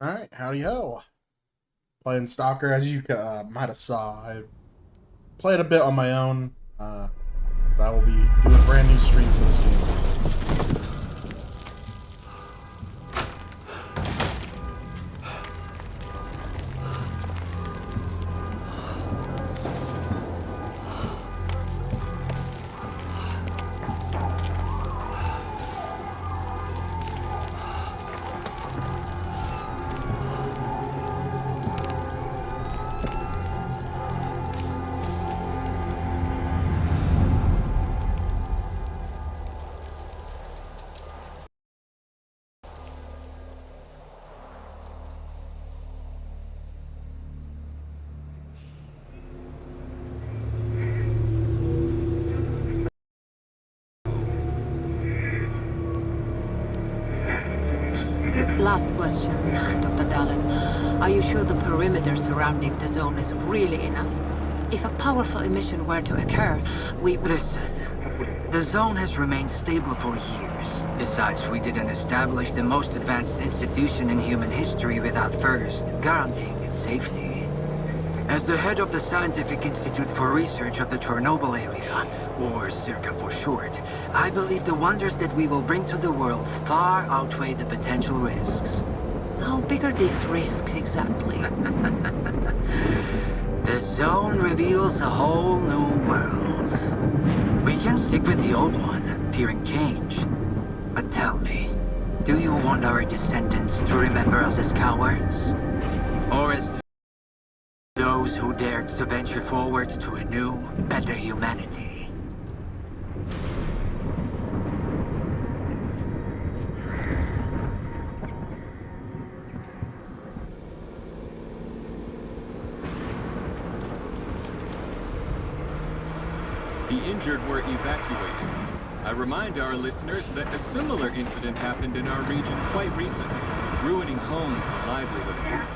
All right, howdy ho. Playing Stalker, as you might have saw. I played a bit on my own, but I will be doing a brand new stream for this game. Last question, Dr. Dallin. Are you sure the perimeter surrounding the zone is really enough? If a powerful emission were to occur, Listen, the zone has remained stable for years. Besides, we didn't establish the most advanced institution in human history without first guaranteeing its safety. As the head of the Scientific Institute for Research of the Chernobyl area, or CIRCA for short, I believe the wonders that we will bring to the world far outweigh the potential risks. how big are these risks exactly? The zone reveals a whole new world. We can stick with the old one, fearing change. But tell me, do you want our descendants to remember us as cowards? Or as those who dared to venture forward to a new, better humanity? The injured were evacuated. I remind our listeners that a similar incident happened in our region quite recently, ruining homes and livelihoods.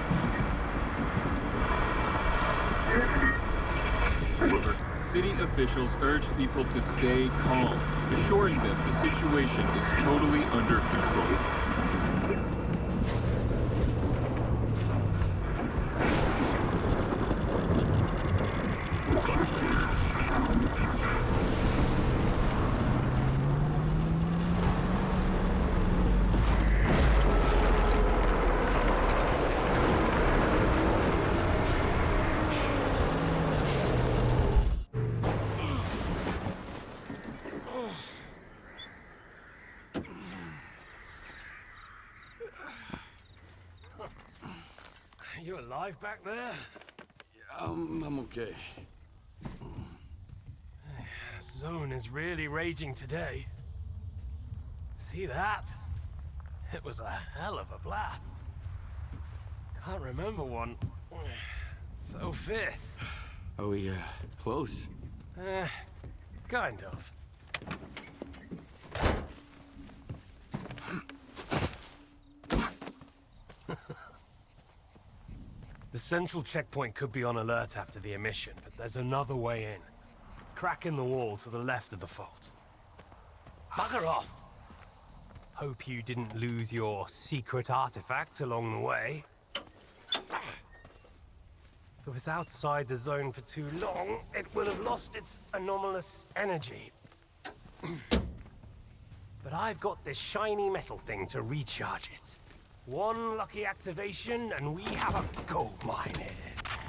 City officials urge people to stay calm, assuring them the situation is totally under control. You alive back there? I'm okay. Zone is really raging today. See that? It was a hell of a blast. Can't remember one so fierce. Are we, close? Kind of. The central checkpoint could be on alert after the emission, but there's another way in. Crack in the wall to the left of the fault. Bugger off! Hope you didn't lose your secret artifact along the way. If it was outside the zone for too long, it would have lost its anomalous energy. But I've got this shiny metal thing to recharge it. One lucky activation, and we have a gold mine here.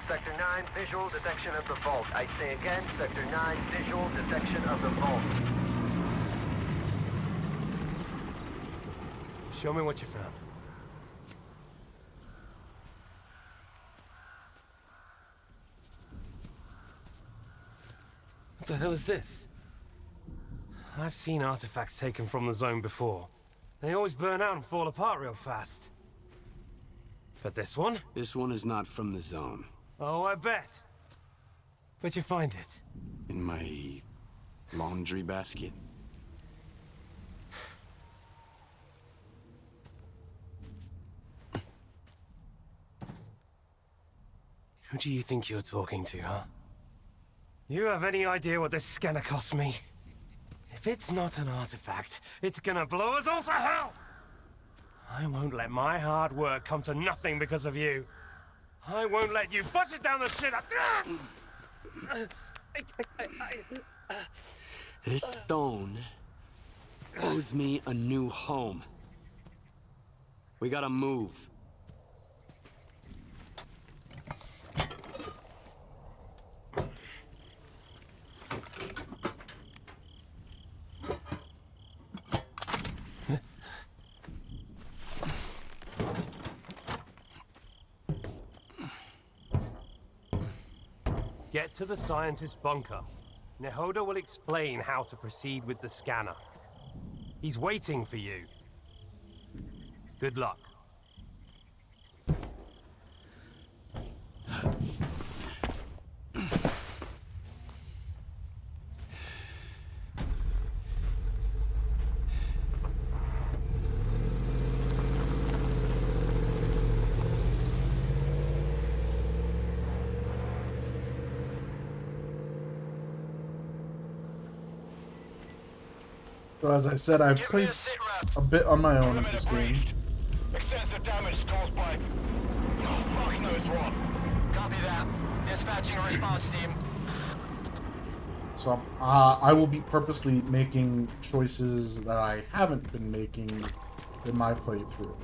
Sector 9, visual detection of the vault. I say again, Sector 9, visual detection of the vault. Show me what you found. What the hell is this? I've seen artifacts taken from the zone before. They always burn out and fall apart real fast. But this one? This one is not from the zone. Oh, I bet. Where'd you find it? In my laundry basket. Who do you think you're talking to, huh? You have any idea what this scanner cost me? If it's not an artifact, it's gonna blow us all to hell! I won't let my hard work come to nothing because of you. I won't let you push it down the shit. This stone owes me a new home. We gotta move. Get to the scientist's bunker. Nehoda will explain how to proceed with the scanner. He's waiting for you. Good luck. So as I said, I've played a bit on my own in this game. Extensive damage caused by... Oh, fuck knows what. Copy that. Dispatching a response team. So I will be purposely making choices that I haven't been making in my playthrough.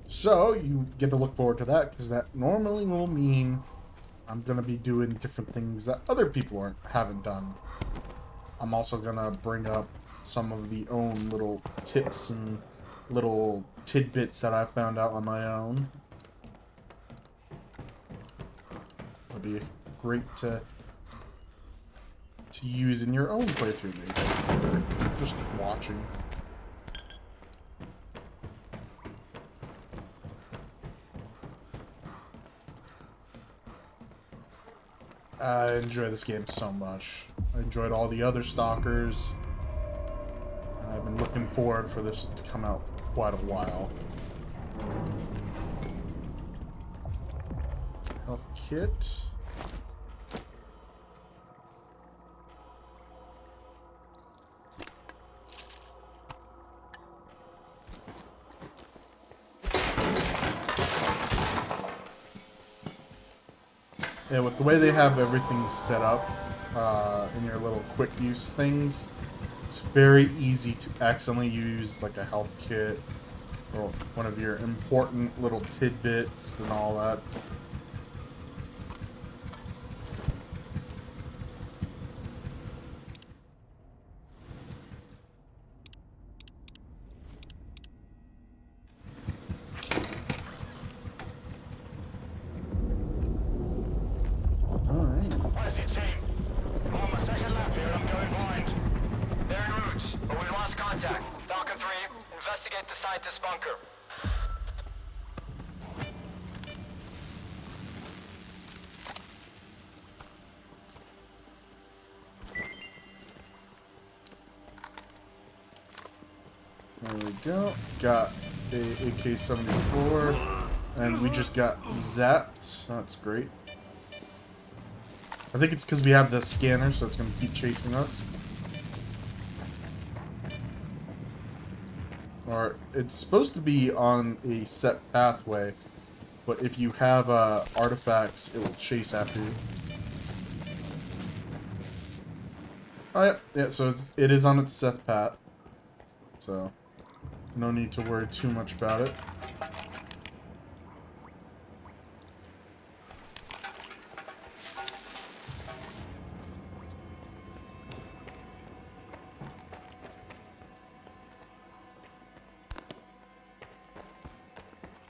So you get to look forward to that, because that normally will mean I'm going to be doing different things that other people haven't done. I'm also going to bring up some of the own little tips and little tidbits that I found out on my own. It'll be great to use in your own playthrough, maybe, or just watching. I enjoy this game so much. I enjoyed all the other Stalkers. I've been looking forward for this to come out for quite a while. Health kit. Yeah, with the way they have everything set up in your little quick use things, it's very easy to accidentally use like a health kit or one of your important little tidbits and all that. Where's your team? I'm on my second lap here and I'm going blind. They're en route, but we lost contact. Falcon 3, investigate the scientist's bunker. There we go. Got a AK-74, and we just got zapped. That's great. I think it's because we have the scanner, so it's going to keep chasing us. Or it's supposed to be on a set pathway, but if you have artifacts, it will chase after you. Oh yeah, so it is on its set path. So no need to worry too much about it.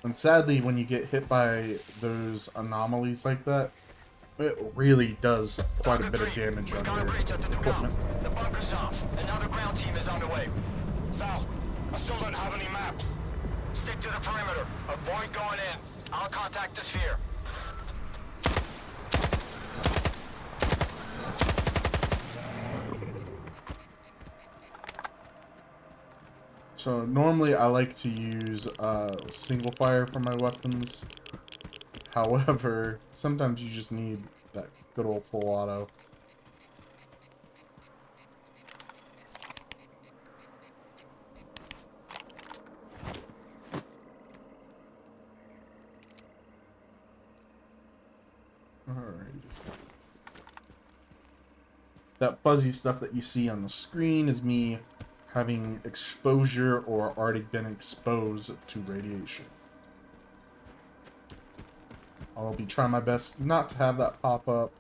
And sadly, when you get hit by those anomalies like that, it really does quite a bit of damage on your equipment. The bunker's off. Another ground team is on the way. Sal, I still don't have any maps. Stick to the perimeter. Avoid going in. I'll contact the sphere. So normally I like to use single fire for my weapons. However, sometimes you just need that good old full auto. Alright. That fuzzy stuff that you see on the screen is me having exposure or already been exposed to radiation. I'll be trying my best not to have that pop up,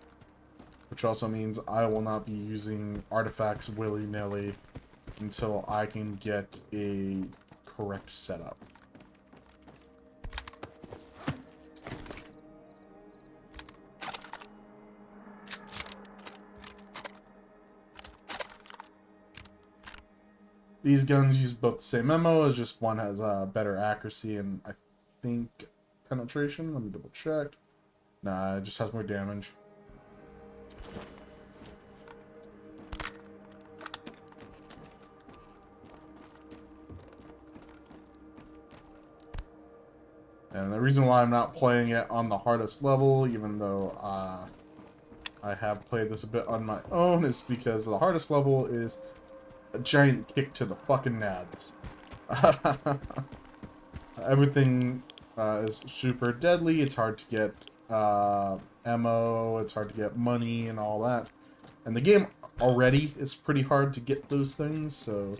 which also means I will not be using artifacts willy-nilly until I can get a correct setup. These guns use both the same ammo, as just one has better accuracy and I think penetration. Let me double check. Nah, it just has more damage. And the reason why I'm not playing it on the hardest level, even though I have played this a bit on my own, is because the hardest level is a giant kick to the fucking nads. Everything is super deadly. It's hard to get ammo. It's hard to get money and all that. And the game already is pretty hard to get those things, so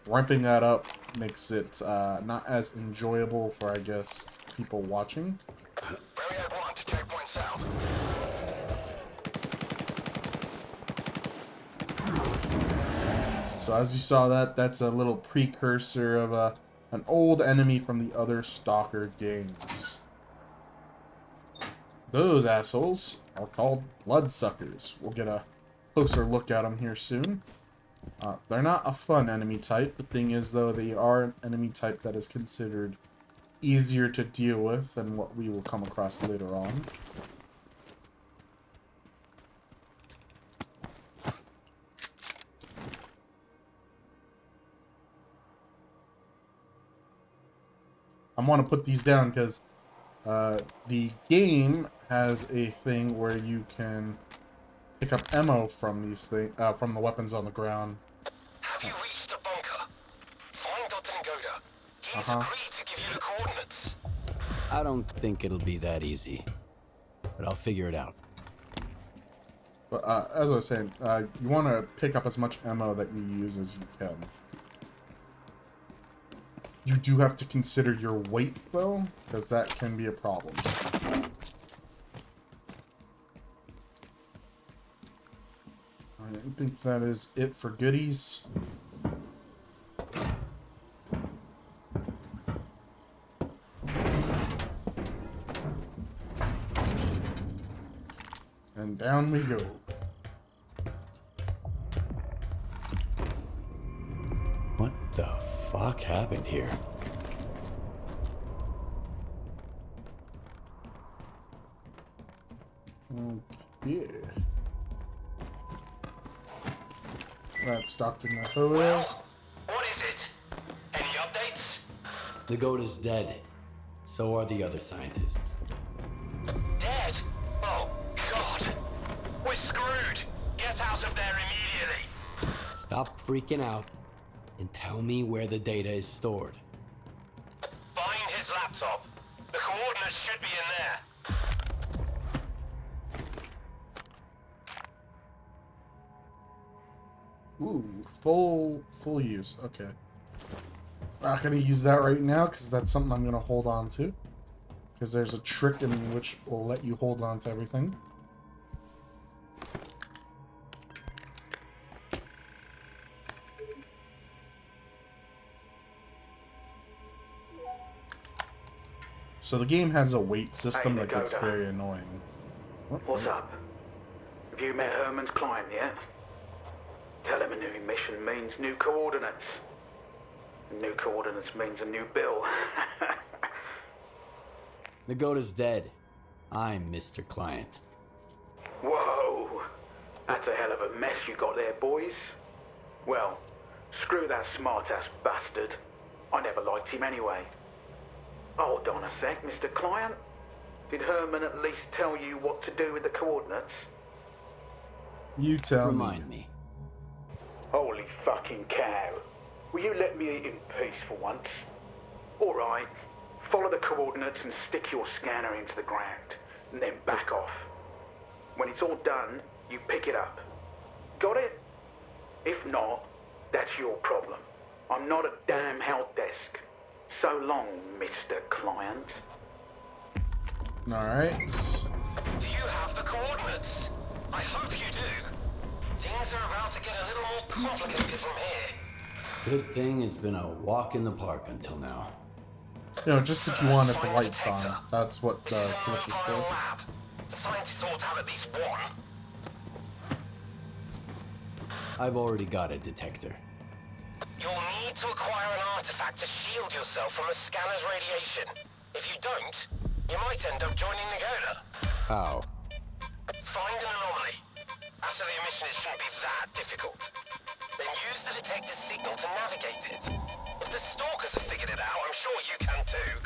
ramping that up makes it not as enjoyable for, I guess, people watching. Barrier 1 to checkpoint south. So as you saw that's a little precursor of an old enemy from the other S.T.A.L.K.E.R games. Those assholes are called bloodsuckers. We'll get a closer look at them here soon. They're not a fun enemy type. The thing is, though, they are an enemy type that is considered easier to deal with than what we will come across later on. I want to put these down because the game has a thing where you can pick up ammo from these from the weapons on the ground. Have you reached the bunker? Find Dr. Ngoda. He's agreed to give you the coordinates. I don't think it'll be that easy, but I'll figure it out. But as I was saying, you want to pick up as much ammo that you use as you can. You do have to consider your weight, though, because that can be a problem. I think that is it for goodies. And down we go. What the fuck happened here? Okay. That's Dr. Ngoda. Well, what is it? Any updates? Ngoda's dead. So are the other scientists. Dead? Oh, God. We're screwed. Get out of there immediately. Stop freaking out and tell me where the data is stored. Find his laptop. The coordinates should be in there. Ooh, full use. Okay. Not gonna use that right now because that's something I'm gonna hold on to. Because there's a trick in which will let you hold on to everything. So the game has a weight system that gets very annoying. What's up? Have you met Herman's client yet? Tell him a new mission means new coordinates. New coordinates means a new bill. Ngoda's dead. I'm Mr. Client. Whoa! That's a hell of a mess you got there, boys. Well, screw that smart-ass bastard. I never liked him anyway. Hold on a sec, Mr. Client. Did Herman at least tell you what to do with the coordinates? You tell me. Remind me. Holy fucking cow. Will you let me eat in peace for once? Alright, follow the coordinates and stick your scanner into the ground, and then back off. When it's all done, you pick it up. Got it? If not, that's your problem. I'm not a damn help desk. So long, Mr. Client. Alright. Do you have the coordinates? I hope you do. Things are about to get a little more complicated from here. Good thing it's been a walk in the park until now. You know, just if you wanted the lights on. That's what the switch is for. Lab. The scientists ought to have at least one. I've already got a detector. You'll need to acquire an artifact to shield yourself from the scanner's radiation. If you don't, you might end up joining the Goda. How? Find an anomaly. After the emission, it shouldn't be that difficult. Then use the detector's signal to navigate it. If the stalkers have figured it out, I'm sure you can too.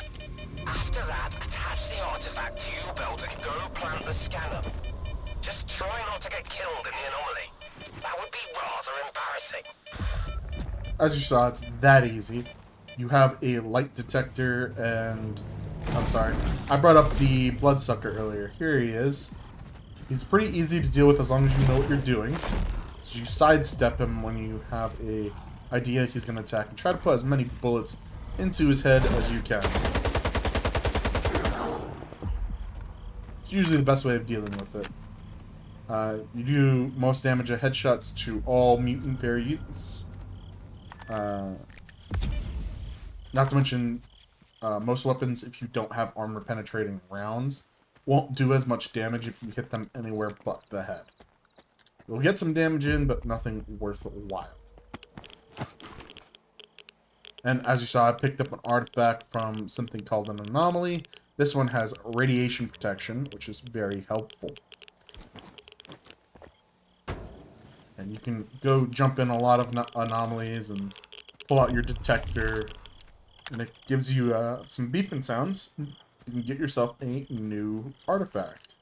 After that, attach the artifact to your belt and go plant the scanner. Just try not to get killed in the anomaly. That would be rather embarrassing. As you saw, it's that easy. You have a light detector and... I'm sorry. I brought up the bloodsucker earlier. Here he is. He's pretty easy to deal with as long as you know what you're doing. So you sidestep him when you have a idea he's going to attack. And try to put as many bullets into his head as you can. It's usually the best way of dealing with it. You do most damage at headshots to all mutant variants. Not to mention, most weapons, if you don't have armor-penetrating rounds, won't do as much damage if you hit them anywhere but the head. You'll get some damage in, but nothing worthwhile. And as you saw, I picked up an artifact from something called an anomaly. This one has radiation protection, which is very helpful. And you can go jump in a lot of anomalies and pull out your detector. And it gives you some beeping sounds. You can get yourself a new artifact.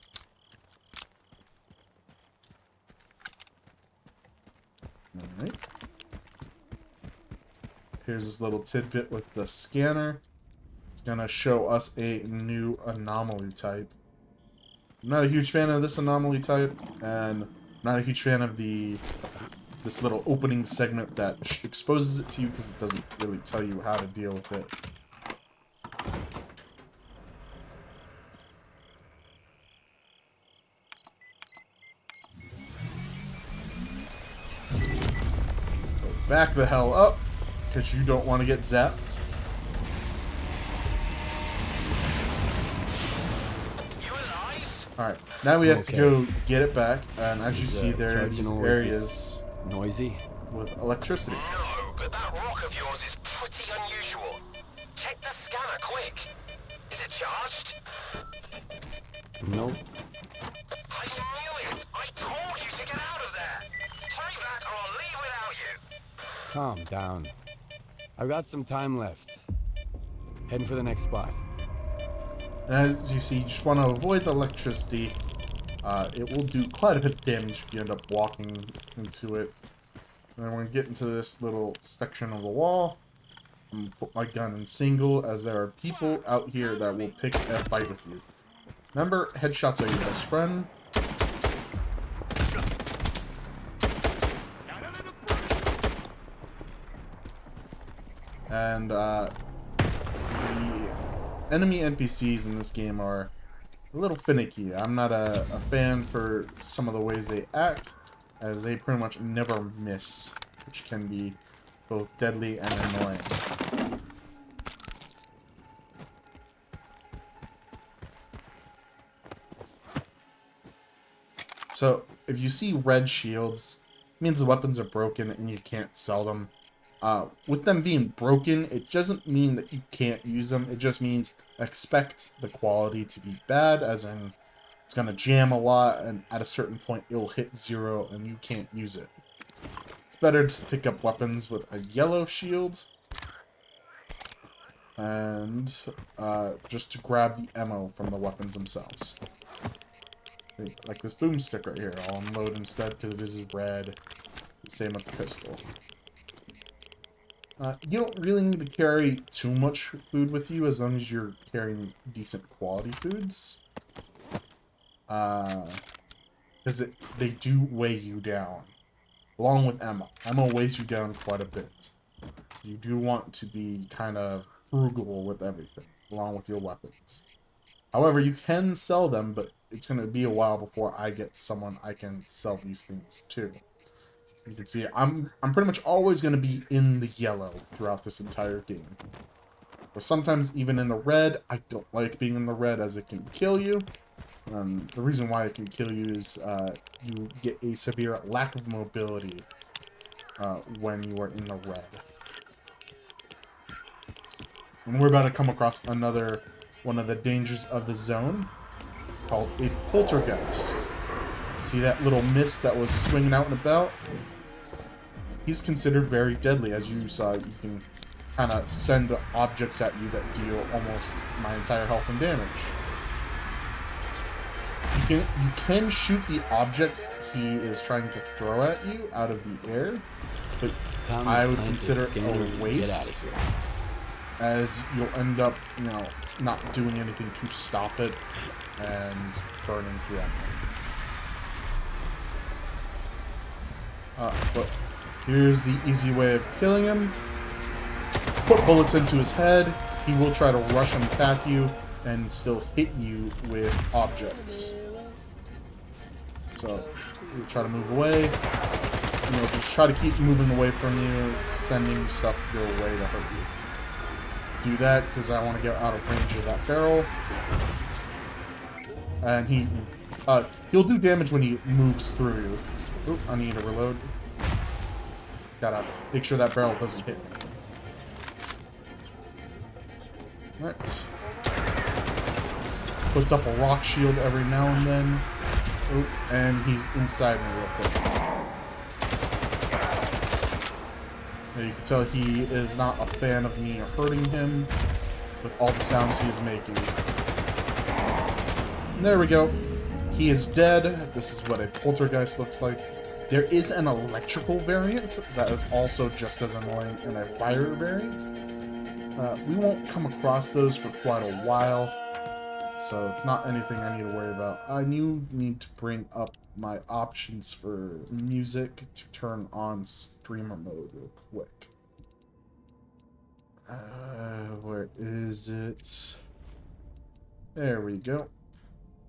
Alright. Here's this little tidbit with the scanner. It's going to show us a new anomaly type. I'm not a huge fan of this anomaly type, and I'm not a huge fan of this little opening segment that exposes it to you because it doesn't really tell you how to deal with it. So back the hell up, because you don't want to get zapped. Alright, now we have to go get it back, and as you see, there are these areas noisy with electricity. No, but that rock of yours is pretty unusual. Check the scanner quick. Is it charged? Nope. I knew it! I told you to get out of there! Hurry back or I'll leave without you! Calm down. I've got some time left. Heading for the next spot. And as you see, you just want to avoid the electricity. It will do quite a bit of damage if you end up walking into it. And then we're going to get into this little section of the wall. I'm going to put my gun in single, as there are people out here that will pick a fight with you. Remember, headshots are your best friend. And, the enemy NPCs in this game are a little finicky. I'm not a fan for some of the ways they act, as they pretty much never miss, which can be both deadly and annoying. So, if you see red shields, it means the weapons are broken and you can't sell them. With them being broken, it doesn't mean that you can't use them. It just means expect the quality to be bad, as in it's going to jam a lot, and at a certain point it'll hit 0 and you can't use it. It's better to pick up weapons with a yellow shield, and just to grab the ammo from the weapons themselves. Like this boomstick right here, I'll unload instead because it is red. Same with the pistol. You don't really need to carry too much food with you as long as you're carrying decent quality foods. because they do weigh you down, along with ammo. Ammo weighs you down quite a bit. You do want to be kind of frugal with everything, along with your weapons. However, you can sell them, but it's going to be a while before I get someone I can sell these things to. You can see I'm pretty much always going to be in the yellow throughout this entire game. Or sometimes even in the red. I don't like being in the red as it can kill you. The reason why it can kill you is you get a severe lack of mobility when you are in the red. And we're about to come across another one of the dangers of the zone called a poltergeist. See that little mist that was swinging out and about? He's considered very deadly. As you saw, you can kind of send objects at you that deal almost my entire health and damage. You can shoot the objects he is trying to throw at you out of the air, but I would consider it a waste, as you'll end up, you know, not doing anything to stop it and burning through ammo. But here's the easy way of killing him. Put bullets into his head. He will try to rush and attack you and still hit you with objects. So you try to move away. You know, just try to keep moving away from you, sending stuff your way to hurt you. Do that because I want to get out of range of that barrel. And he'll do damage when he moves through you. Oop, I need to reload. Gotta make sure that barrel doesn't hit me. Alright. Puts up a rock shield every now and then. Oop, and he's inside me real quick. Now you can tell he is not a fan of me hurting him with all the sounds he is making. And there we go. He is dead. This is what a poltergeist looks like. There is an electrical variant that is also just as annoying, and a fire variant. We won't come across those for quite a while, so it's not anything I need to worry about. I need to bring up my options for music to turn on streamer mode real quick. Where is it? There we go.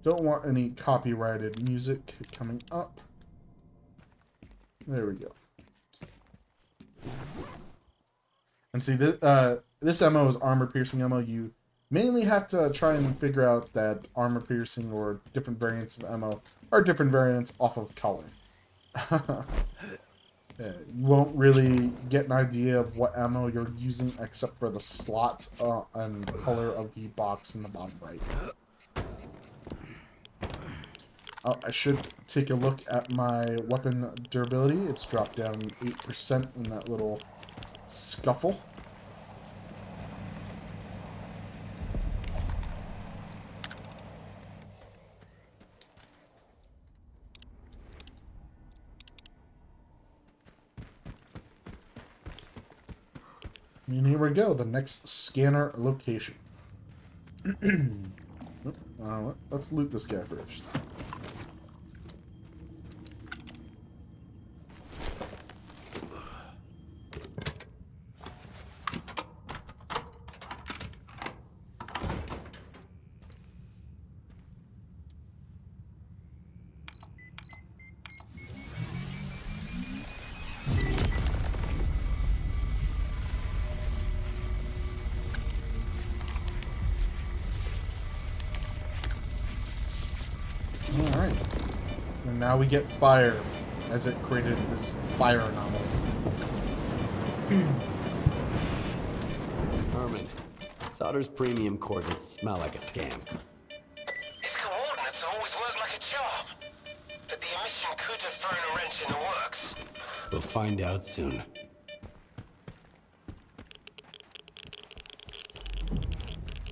Don't want any copyrighted music coming up. There we go. And see, this ammo is armor-piercing ammo. You mainly have to try and figure out that armor-piercing or different variants of ammo are different variants off of color. Yeah, you won't really get an idea of what ammo you're using except for the slot and color of the box in the bottom right. Oh, I should take a look at my weapon durability. It's dropped down 8% in that little scuffle. And here we go, the next scanner location. Let's loot this guy first. Alright. And now we get fire, as it created this fire anomaly. Herman, Solder's premium coordinates smell like a scam. His coordinates always work like a charm. But the emission could have thrown a wrench in the works. We'll find out soon.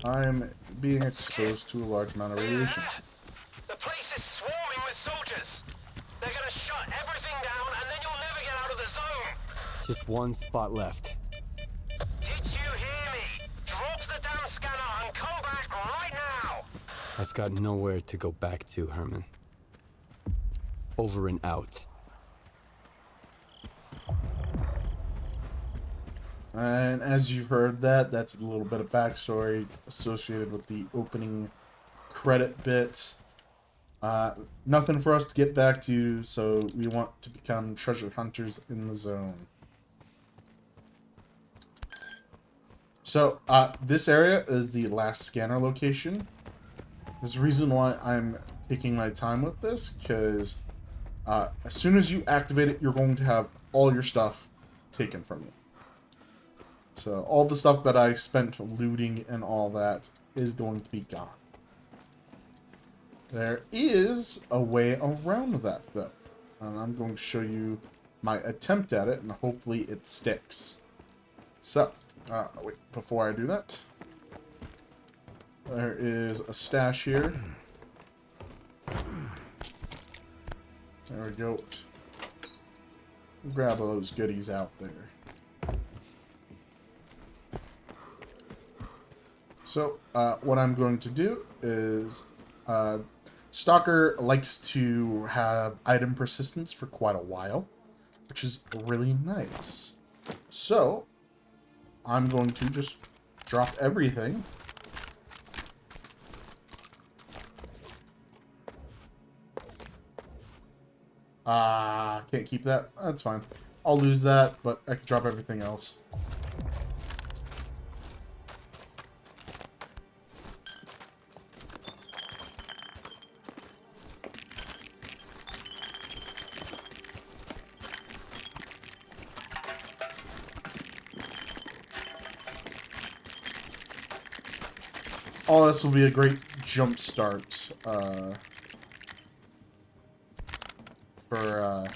I'm being exposed to a large amount of radiation. The place is swarming with soldiers. They're gonna shut everything down and then you'll never get out of the zone. Just one spot left. Did you hear me? Drop the damn scanner and come back right now. I've got nowhere to go back to, Herman. Over and out. And as you've heard that, that's a little bit of backstory associated with the opening credit bit. Nothing for us to get back to, so we want to become treasure hunters in the zone. So, this area is the last scanner location. There's a reason why I'm taking my time with this, because as soon as you activate it, you're going to have all your stuff taken from you. So, all the stuff that I spent looting and all that is going to be gone. There is a way around that, though. And I'm going to show you my attempt at it, and hopefully it sticks. So, wait, before I do that, there is a stash here. There we go. Grab all those goodies out there. So, what I'm going to do is, S.T.A.L.K.E.R likes to have item persistence for quite a while, which is really nice. So, I'm going to just drop everything. Can't keep that. That's fine. I'll lose that, but I can drop everything else. All this will be a great jump start for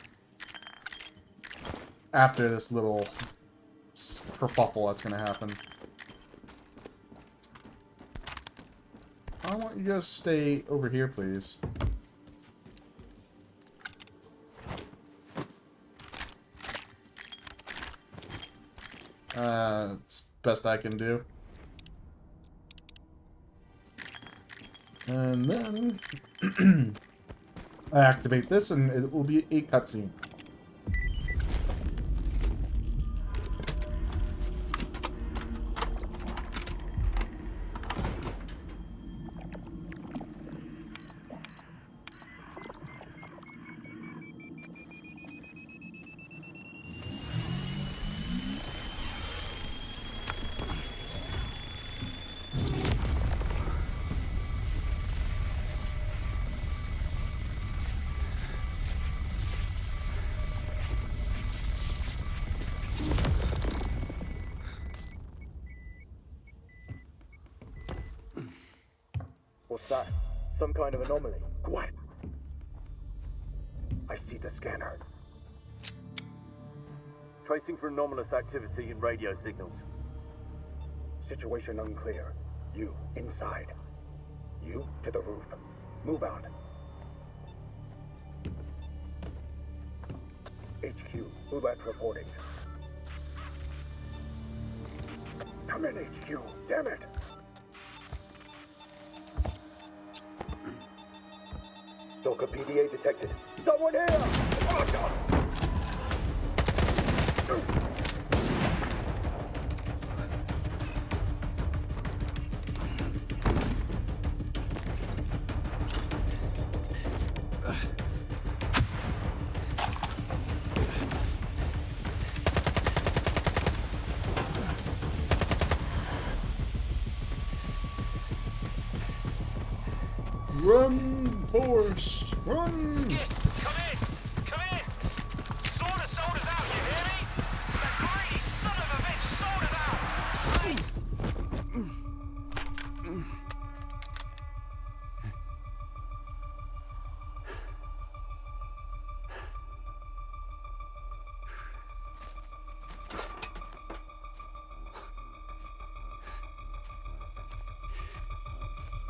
after this little kerfuffle that's going to happen. I want you guys to stay over here, please. It's best I can do. And then I activate this, and it will be a cutscene. What's that? Some kind of anomaly. Quiet! I see the scanner. Tracing for anomalous activity in radio signals. Situation unclear. You, inside. You, to the roof. Move out. HQ, Roulette reporting. Come in, HQ. Damn it! S.T.A.L.K.E.R PDA detected. Someone here! Run, Forrest! Run! Come in! Come in! Sort us out, you hear me? That greedy son of a bitch sort us out!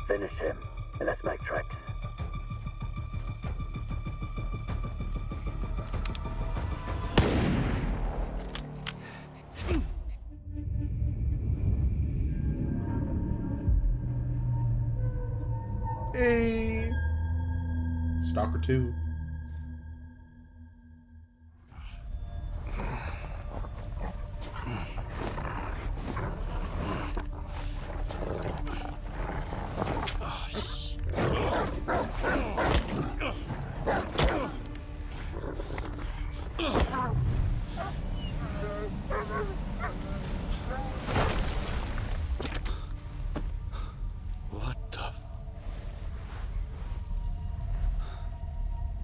Finish him, and let's make tracks. Hey! S.T.A.L.K.E.R 2.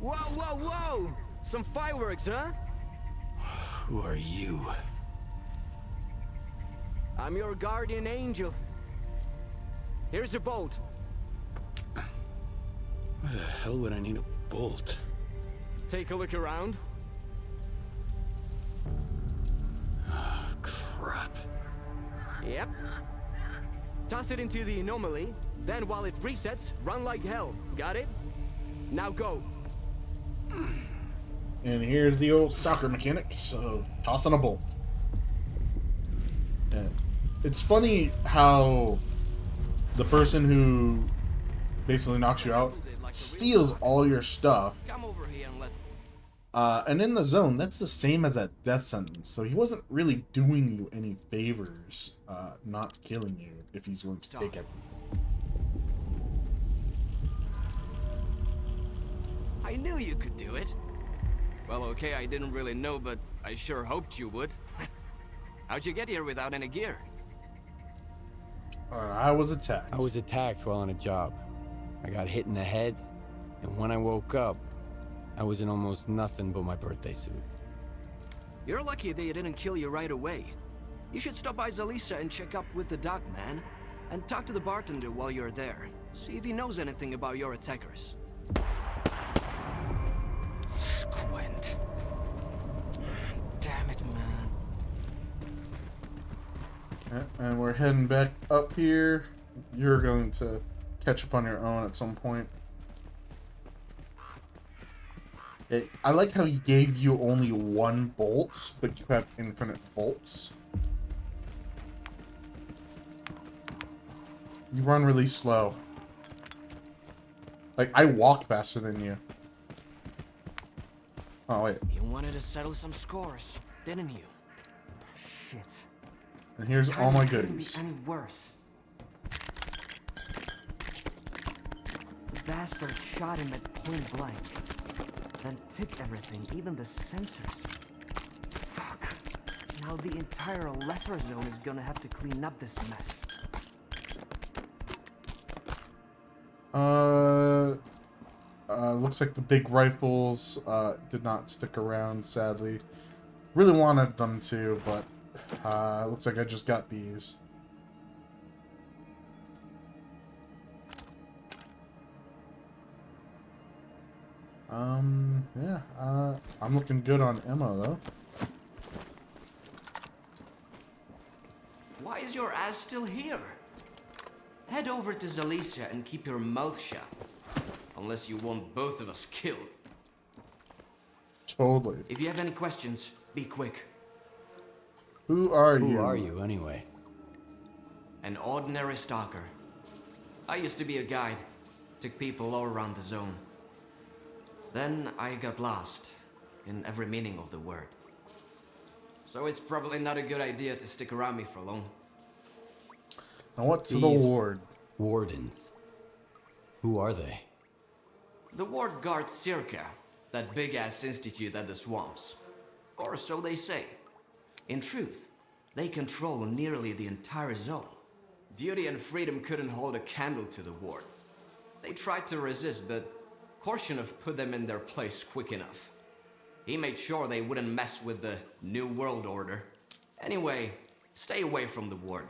Whoa, whoa, whoa! Some fireworks, huh? Who are you? I'm your guardian angel. Here's a bolt. Why the hell would I need a bolt? Take a look around. Oh, crap. Yep. Toss it into the anomaly, then while it resets, run like hell. Got it? Now go. And here's the old soccer mechanics of tossing a bolt. Yeah. It's funny how the person who basically knocks you out steals all your stuff. Come over here and let... And in the zone, that's the same as a death sentence. So he wasn't really doing you any favors, not killing you if he's going to take it. I knew you could do it. Well, okay, I didn't really know, but I sure hoped you would. How'd you get here without any gear? I was attacked. I was attacked while on a job. I got hit in the head, and when I woke up, I was in almost nothing but my birthday suit. You're lucky they didn't kill you right away. You should stop by Zalisa and check up with the doc, man. And talk to the bartender while you're there. See if he knows anything about your attackers. Squint. Damn it, man. And we're heading back up here. You're going to catch up on your own at some point. I like how he gave you only one bolt, but you have infinite bolts. You run really slow. Like, I walk faster than you. Oh, wait. You wanted to settle some scores, didn't you? Shit. And here's all my goodies. Any worse. The bastard shot him at point blank. Then took everything, even the sensors. Fuck. Now the entire lesser zone is gonna have to clean up this mess. Looks like the big rifles did not stick around, sadly. Really wanted them to, but looks like I just got these. Yeah, I'm looking good on ammo, though. Why is your ass still here? Head over to Zalisa and keep your mouth shut. Unless you want both of us killed. Totally. If you have any questions, be quick. Who are you? Who are you, anyway? An ordinary stalker. I used to be a guide. Took people all around the zone. Then I got lost, in every meaning of the word. So it's probably not a good idea to stick around me for long. Now what's the ward? Wardens. Who are they? The ward guards S.T.A.L.K.E.R, that big-ass institute at the swamps. Or so they say. In truth, they control nearly the entire zone. Duty and Freedom couldn't hold a candle to the ward. They tried to resist, but Korshunov put them in their place quick enough. He made sure they wouldn't mess with the New World Order. Anyway, stay away from the ward.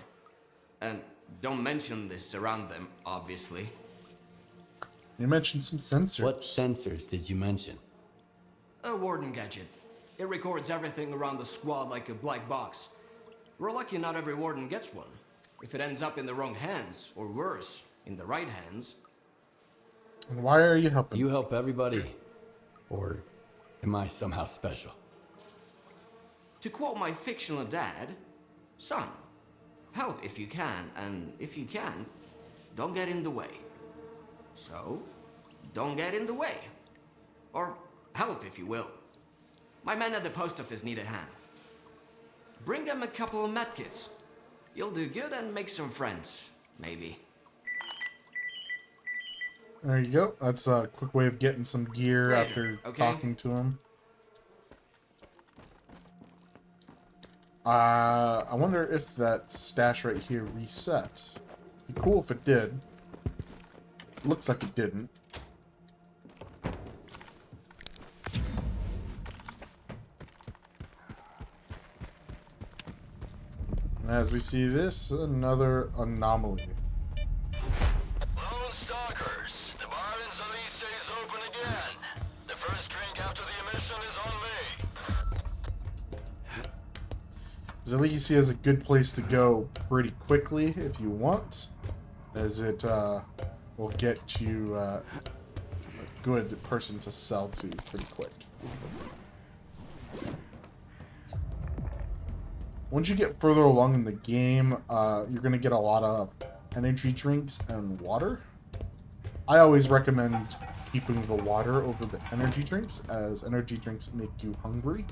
And don't mention this around them, obviously. You mentioned some sensors. What sensors did you mention? A warden gadget. It records everything around the squad like a black box. We're lucky not every warden gets one. If it ends up in the wrong hands, or worse, in the right hands. And why are you helping? You help everybody? Or am I somehow special? To quote my fictional dad, son, help if you can, and if you can, don't get in the way. So, don't get in the way. Or help if you will. My men at the post office need a hand. Bring them a couple of medkits. You'll do good and make some friends, maybe. There you go. That's a quick way of getting some gear after talking to him. I wonder if that stash right here reset. Be cool if it did. Looks like it didn't. As we see this, another anomaly. Lone Stalkers, the bar in Zalice is open again. The first drink after the emission is on me. Zalice is a good place to go pretty quickly if you want, as it will get you a good person to sell to pretty quick. Once you get further along in the game, you're going to get a lot of energy drinks and water. I always recommend keeping the water over the energy drinks, as energy drinks make you hungry.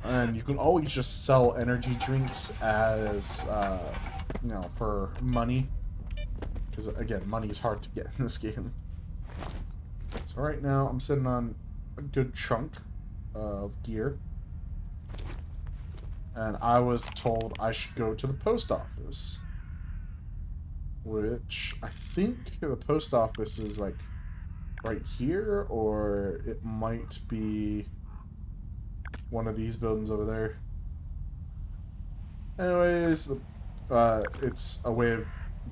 And you can always just sell energy drinks as, you know, for money. Because, again, money is hard to get in this game. So right now, I'm sitting on a good chunk of gear. And I was told I should go to the post office. Which, I think the post office is, like, right here, or it might be one of these buildings over there. Anyways, it's a way of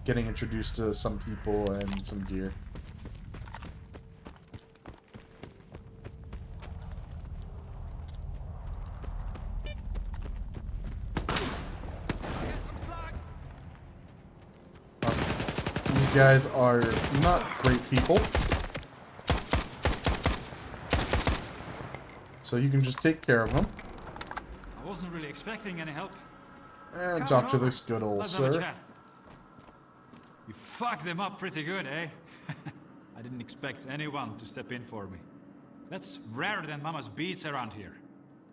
getting introduced to some people and some gear. These guys are not great people. So you can just take care of them. I wasn't really expecting any help. And talk to this good old Let's have a sir. chat. You fucked them up pretty good, eh? I didn't expect anyone to step in for me. That's rarer than Mama's beats around here.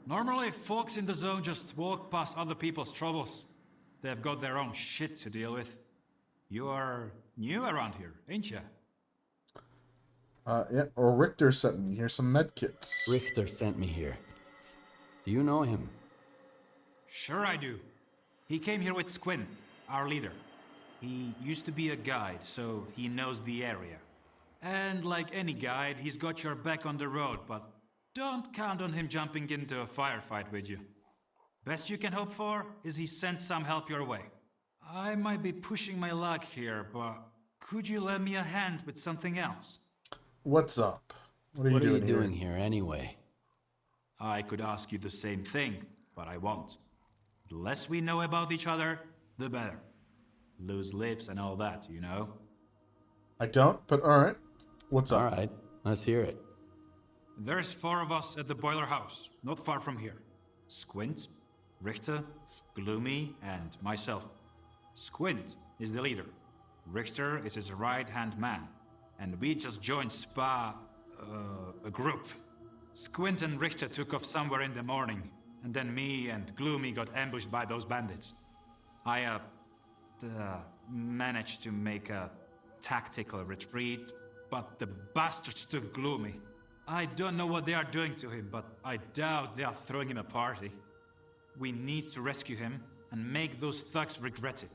Normally, folks in the zone just walk past other people's troubles. They've got their own shit to deal with. You are new around here, ain't ya? Yeah, or Richter sent me here some medkits. Richter sent me here. Do you know him? Sure I do. He came here with Squint, our leader. He used to be a guide, so he knows the area. And like any guide, he's got your back on the road, but don't count on him jumping into a firefight with you. Best you can hope for is he sent some help your way. I might be pushing my luck here, but could you lend me a hand with something else? What's up? What are you doing here anyway? I could ask you the same thing, but I won't. The less we know about each other, the better. Loose lips and all that, you know? I don't, but alright. What's up? Alright, let's hear it. There's 4 of us at the boiler house, not far from here. Squint, Richter, Gloomy, and myself. Squint is the leader. Richter is his right-hand man. And we just joined a group. Squint and Richter took off somewhere in the morning, and then me and Gloomy got ambushed by those bandits. I, managed to make a tactical retreat, but the bastards took Gloomy. I don't know what they are doing to him, but I doubt they are throwing him a party. We need to rescue him and make those thugs regret it.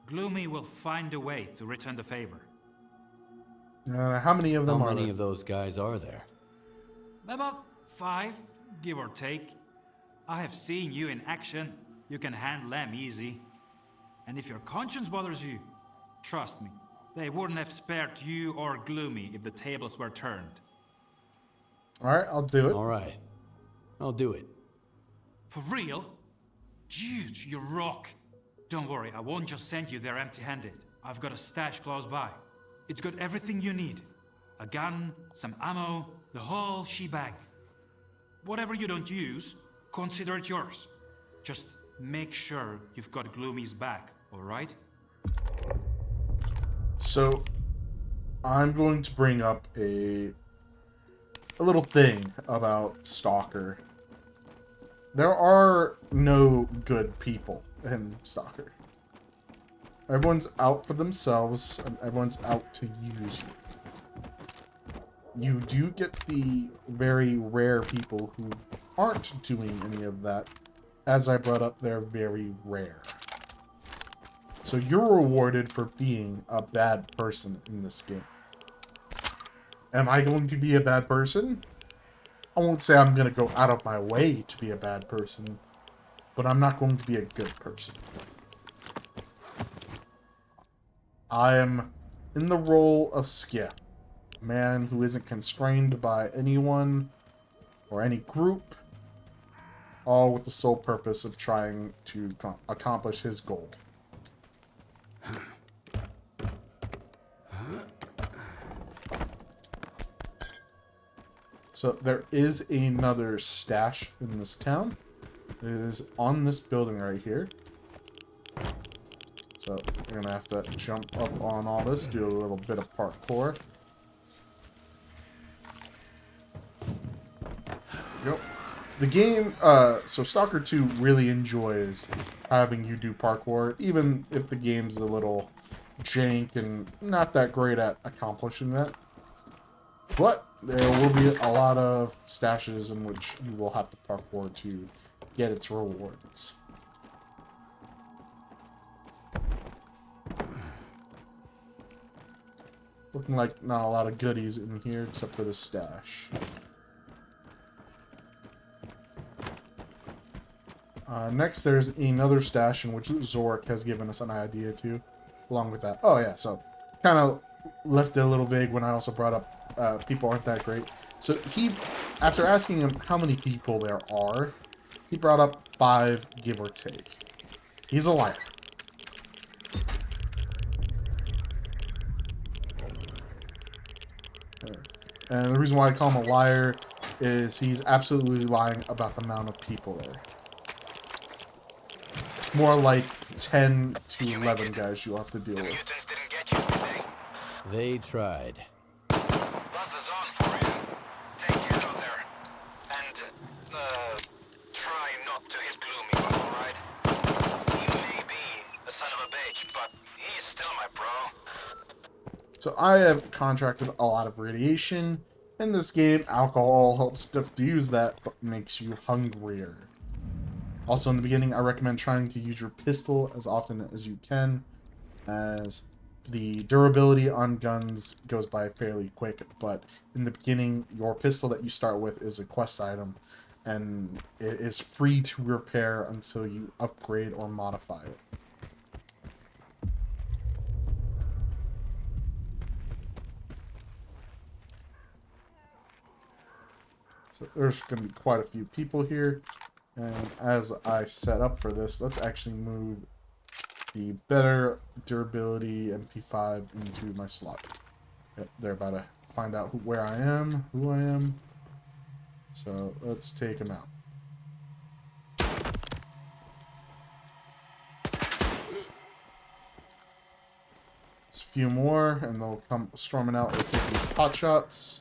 Gloomy will find a way to return the favor. How many of them How are many there? of those guys are there? About 5, give or take. I have seen you in action. You can handle them easy. And if your conscience bothers you, trust me, they wouldn't have spared you or Gloomy if the tables were turned. Alright, I'll do it. Alright, I'll do it. For real? Dude, you rock. Don't worry, I won't just send you there empty-handed. I've got a stash close by. It's got everything you need. A gun, some ammo, the whole shebang. Whatever you don't use, consider it yours. Just make sure you've got Gloomy's back, alright? So, I'm going to bring up a little thing about S.T.A.L.K.E.R. There are no good people in S.T.A.L.K.E.R. Everyone's out for themselves, and everyone's out to use you. You do get the very rare people who aren't doing any of that. As I brought up, they're very rare. So you're rewarded for being a bad person in this game. Am I going to be a bad person? I won't say I'm going to go out of my way to be a bad person. but I'm not going to be a good person. I am in the role of Skip, a man who isn't constrained by anyone or any group, all with the sole purpose of trying to accomplish his goal. So there is another stash in this town. It is on this building right here. So we're gonna have to jump up on all this, do a little bit of parkour. Yep. The game, so Stalker 2 really enjoys having you do parkour, even if the game's a little jank and not that great at accomplishing that. But there will be a lot of stashes in which you will have to parkour to get its rewards. Looking like not a lot of goodies in here except for the stash. Next, there's another stash in which Zork has given us an idea to, along with that. Oh yeah, so kind of left it a little vague when I also brought up people aren't that great. So he, after asking him how many people there are, he brought up 5, give or take. He's a liar. And the reason why I call him a liar is he's absolutely lying about the amount of people there. More like 10 to 11 guys you'll have to deal with. They tried. Buzz the zone for you. Take care out there. And, try not to hit Gloomy, alright? He may be a son of a bitch, but he's still my bro. So I have contracted a lot of radiation. In this game, alcohol helps diffuse that, but makes you hungrier. Also, in the beginning, I recommend trying to use your pistol as often as you can, as the durability on guns goes by fairly quick, but in the beginning, your pistol that you start with is a quest item, and it is free to repair until you upgrade or modify it. So there's going to be quite a few people here. And as I set up for this, let's actually move the better durability MP5 into my slot. Yep, they're about to find out who I am. So let's take them out. Just a few more, and they'll come storming out with taking pot shots.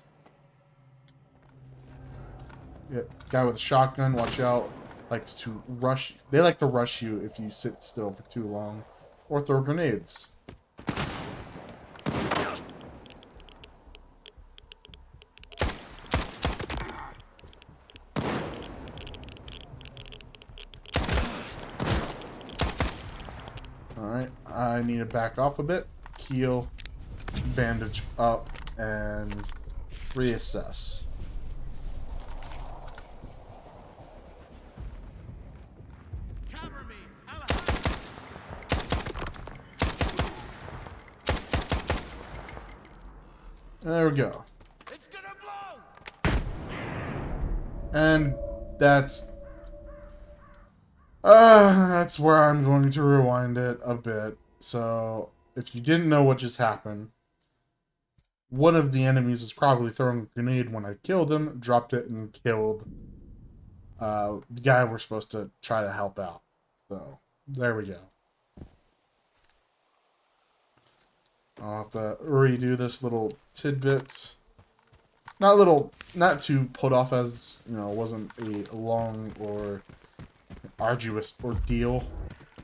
Yep, guy with a shotgun, watch out. Likes to rush. They like to rush you if you sit still for too long, or throw grenades. Alright, I need to back off a bit, heal, bandage up, and reassess. There we go. It's gonna blow! And that's where I'm going to rewind it a bit. So, if you didn't know what just happened, one of the enemies was probably throwing a grenade when I killed him, dropped it, and killed the guy we're supposed to try to help out. So, there we go. I'll have to redo this little tidbit. Not too put off as, you know, it wasn't a long or arduous ordeal.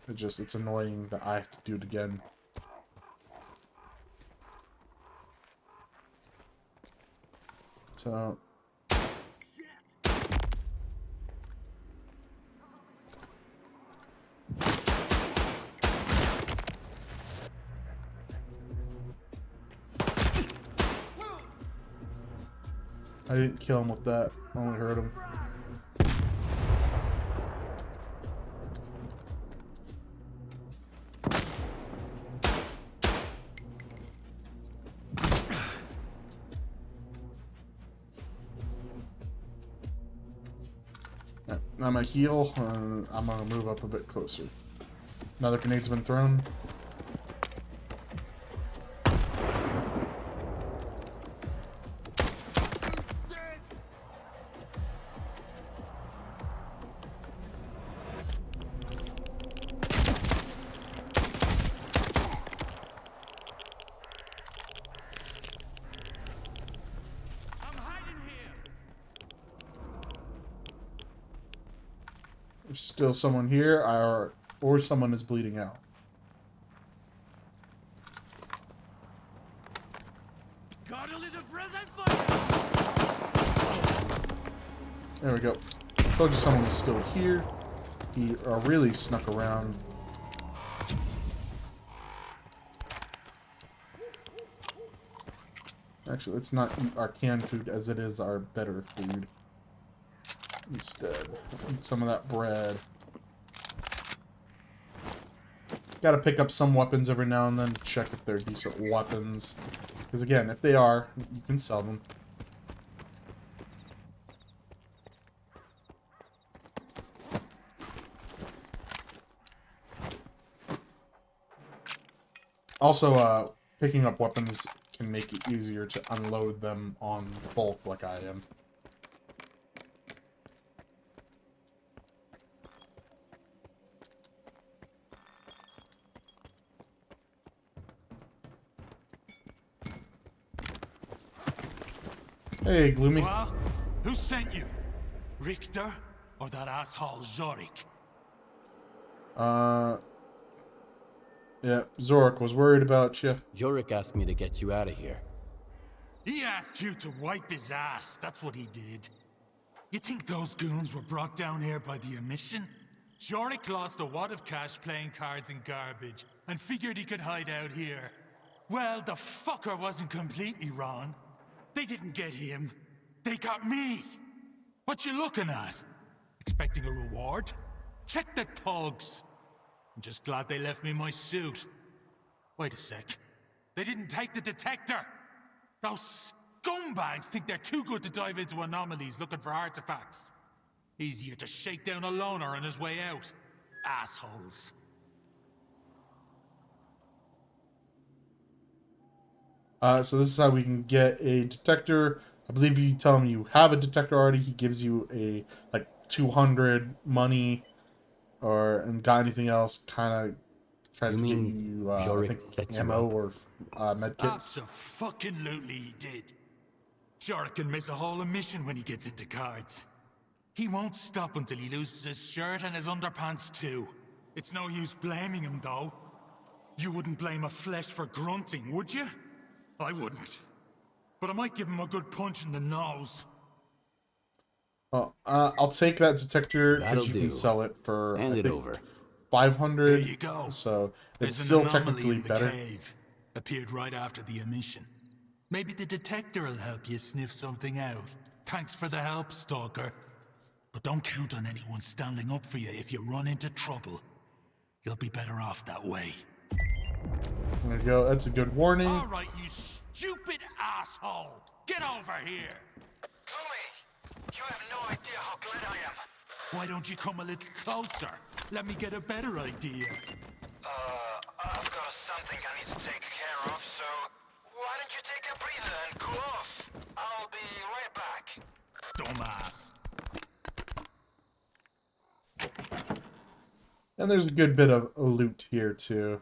It's annoying that I have to do it again. So I didn't kill him with that. I only hurt him. I'm gonna heal, and I'm gonna move up a bit closer. Another grenade's been thrown. There's still someone here, or someone is bleeding out. There we go. Told you someone was still here. He really snuck around. Actually, let's not eat our canned food as it is our better food. Instead, eat some of that bread. Gotta pick up some weapons every now and then to check if they're decent weapons. Because again, if they are, you can sell them. Also, picking up weapons can make it easier to unload them on bulk like I am. Hey, Gloomy. Well, who sent you? Richter or that asshole Zorik? Yeah, Zorik was worried about you. Jorik asked me to get you out of here. He asked you to wipe his ass, that's what he did. You think those goons were brought down here by the emission? Zorik lost a wad of cash playing cards and garbage, and figured he could hide out here. Well, the fucker wasn't completely wrong. They didn't get him. They got me. What you looking at? Expecting a reward? Check the thugs. I'm just glad they left me my suit. Wait a sec. They didn't take the detector. Those scumbags think they're too good to dive into anomalies looking for artifacts. Easier to shake down a loner on his way out. Assholes. So this is how we can get a detector. I believe you tell him you have a detector already. He gives you a like 200 money, and got anything else, kind of tries to get you I think ammo or medkits. Abso-fucking-lutely he did. Zorik can miss a whole mission when he gets into cards. He won't stop until he loses his shirt and his underpants too. It's no use blaming him though. You wouldn't blame a flesh for grunting, would you? I wouldn't. But I might give him a good punch in the nose. Well, I'll take that detector because you can sell it for I think, over 500. There you go. So it's There's still an anomaly technically in the better. Cave. Appeared right after the emission. Maybe the detector will help you sniff something out. Thanks for the help, S.T.A.L.K.E.R. But don't count on anyone standing up for you if you run into trouble. You'll be better off that way. There you go. That's a good warning. All right, you stupid asshole! Get over here! Gloomy, you have no idea how glad I am. Why don't you come a little closer? Let me get a better idea. I've got something I need to take care of, so why don't you take a breather and cool off? I'll be right back. Dumbass. And there's a good bit of loot here too.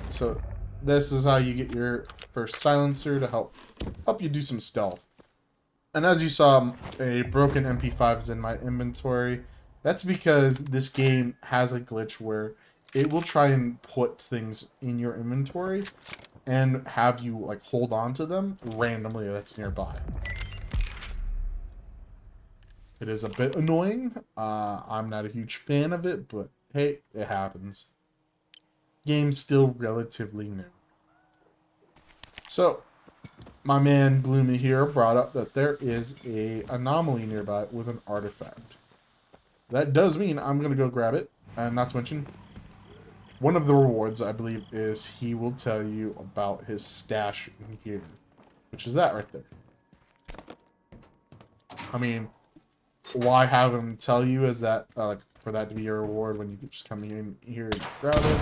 So this is how you get your first silencer to help you do some stealth. And as you saw, a broken MP5 is in my inventory. That's because this game has a glitch where it will try and put things in your inventory and have you like hold on to them randomly that's nearby. It is a bit annoying. I'm not a huge fan of it, but hey, it happens. Game's still relatively new. So, my man Gloomy here brought up that there is a anomaly nearby with an artifact. That does mean I'm going to go grab it. And not to mention, one of the rewards, I believe, is he will tell you about his stash in here. Which is that right there. I mean, why have him tell you is that for that to be your reward when you can just come in here and grab it.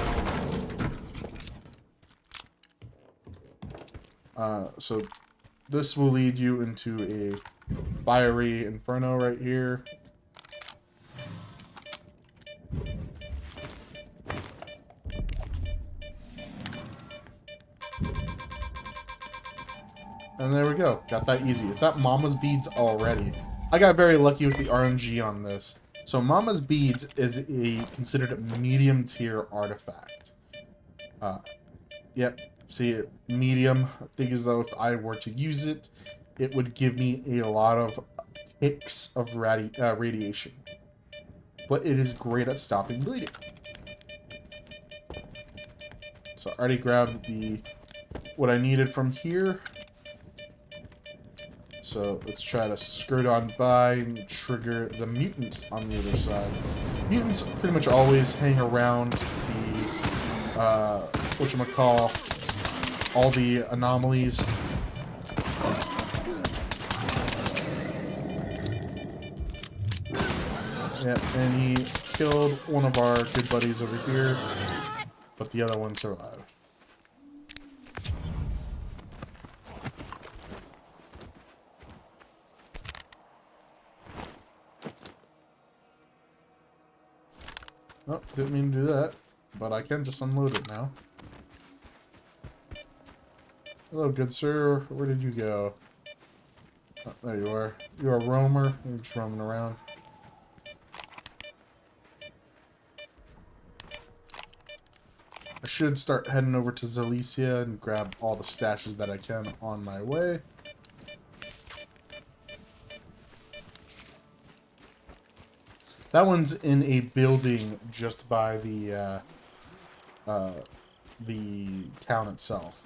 So this will lead you into a fiery inferno right here. And there we go. Got that easy. Is that Mama's Beads already? I got very lucky with the RNG on this. So Mama's Beads is considered a medium tier artifact. Yep. See it, medium. I think as though if I were to use it, it would give me a lot of ticks of radiation. But it is great at stopping bleeding. So I already grabbed what I needed from here. So let's try to skirt on by and trigger the mutants on the other side. Mutants pretty much always hang around the, whatchamacall, all the anomalies. Yeah, and he killed one of our good buddies over here, but the other one survived. Oh, didn't mean to do that, but I can just unload it now. Hello, good sir. Where did you go? Oh, there you are. You're a roamer. You're just roaming around. I should start heading over to Zalicia and grab all the stashes that I can on my way. That one's in a building just by the town itself.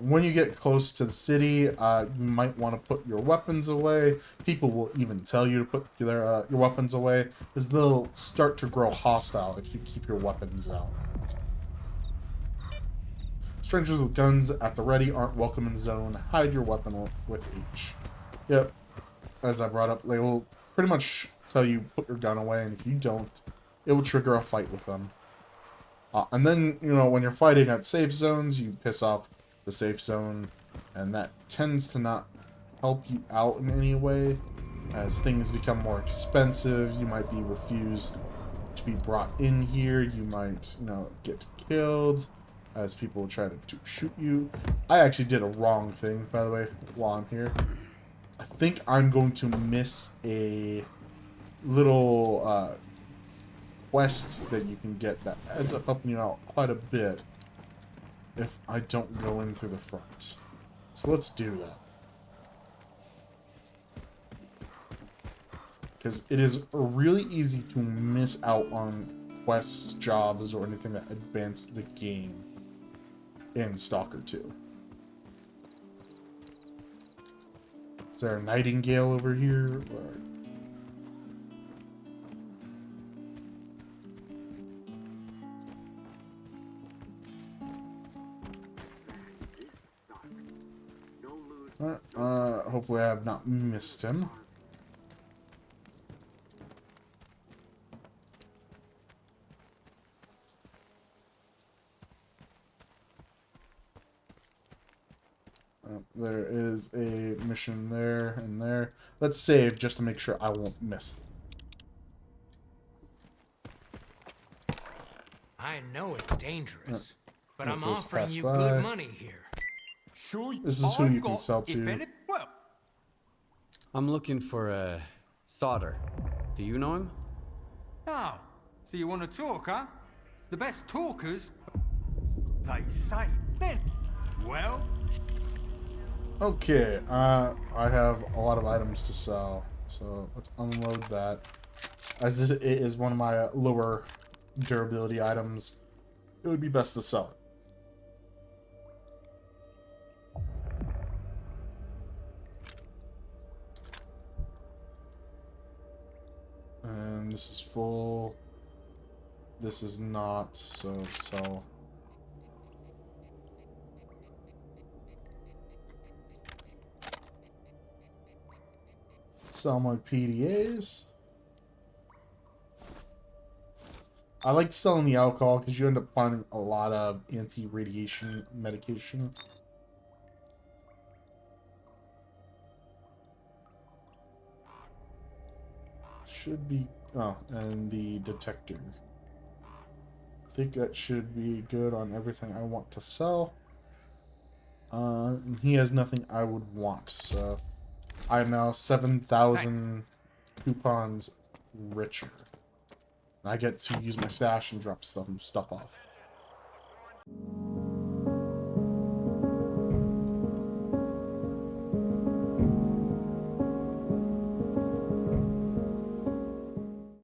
When you get close to the city, you might want to put your weapons away. People will even tell you to put your weapons away, because they'll start to grow hostile if you keep your weapons out. Strangers with guns at the ready aren't welcome in the zone. Hide your weapon with H. Yep, as I brought up, they will pretty much tell you put your gun away, and if you don't, it will trigger a fight with them. And then, you know, when you're fighting at safe zones, you piss off the safe zone, and that tends to not help you out in any way. As things become more expensive, you might be refused to be brought in here. You might, you know, get killed as people try to shoot you. I actually did a wrong thing, by the way, while I'm here. I think I'm going to miss a little quest that you can get that ends up helping you out quite a bit if I don't go in through the front. So let's do that. Because it is really easy to miss out on quests, jobs, or anything that advance the game in Stalker 2. Is there a nightingale over here? Or... hopefully I have not missed him. There is a mission there and there. Let's save just to make sure I won't miss them. I know it's dangerous, but I'm goes offering pass you by. good money here. Sure, This is who you can sell to. Well, I'm looking for S.T.A.L.K.E.R. Do you know him? Oh, so you want to talk, huh? The best talkers, they say. Then, well... Okay, I have a lot of items to sell, so let's unload that. As this it is one of my lower durability items, it would be best to sell it. This is full. This is not, so sell. Sell my PDAs. I like selling the alcohol because you end up finding a lot of anti-radiation medication. Should be... Oh, and the detector. I think that should be good on everything I want to sell. And he has nothing I would want, so... I'm now 7,000 coupons richer. I get to use my stash and drop stuff off.